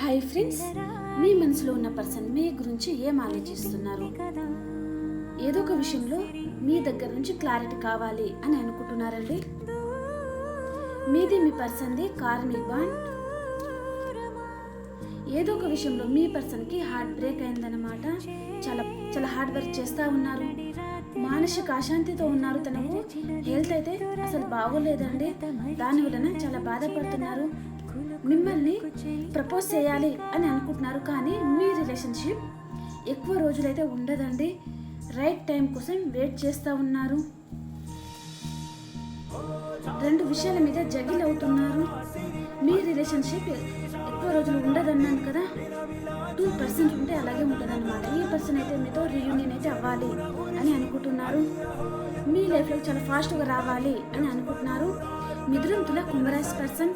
Hi friends, మీ మనసులో ఉన్న person మీ గురించి ఏం ఆలోచిస్తున్నారు? ఏదో ఒక విషయంలో మీ దగ్గర నుంచి క్లారిటీ కావాలి అని అనుకుంటున్నారండి. మీది మీ పర్సన్ది కార్మిక్ బాండ్. ఏదో ఒక విషయంలో మీ పర్సన్కి హార్ట్ బ్రేక్ అయిందన్నమాట. చాలా చాలా హార్డ్ వర్క్ చేస్తూ ఉన్నారు, మానసిక అశాంతితో ఉన్నారు. తనకు హెల్త్ అయితే అసలు బాగోలేదండి. దాని వలన చాలా బాధపడుతున్నారు. మిమ్మల్ని ప్రపోజ్ చేయాలి అని అనుకుంటున్నారు, కానీ మీ రిలేషన్షిప్ ఎక్కువ రోజులైతే ఉండదండి. రైట్ టైం కోసం వెయిట్ చేస్తూ ఉన్నారు. రెండు విషయాల మీద జగిల్ అవుతున్నారు. మీ రిలేషన్షిప్ ఎక్కువ రోజులు ఉండదన్నాను కదా, 2% ఉంటే అలాగే ఉంటుంది అనమాట. ఈ పర్సన్ అయితే మీతో రీయూనియన్ అయితే అవ్వాలి అని అనుకుంటున్నారు. మీ లైఫ్లో చాలా ఫాస్ట్గా రావాలి అని అనుకుంటున్నారు. మిథునం తుల కుంభరాశి పర్సన్.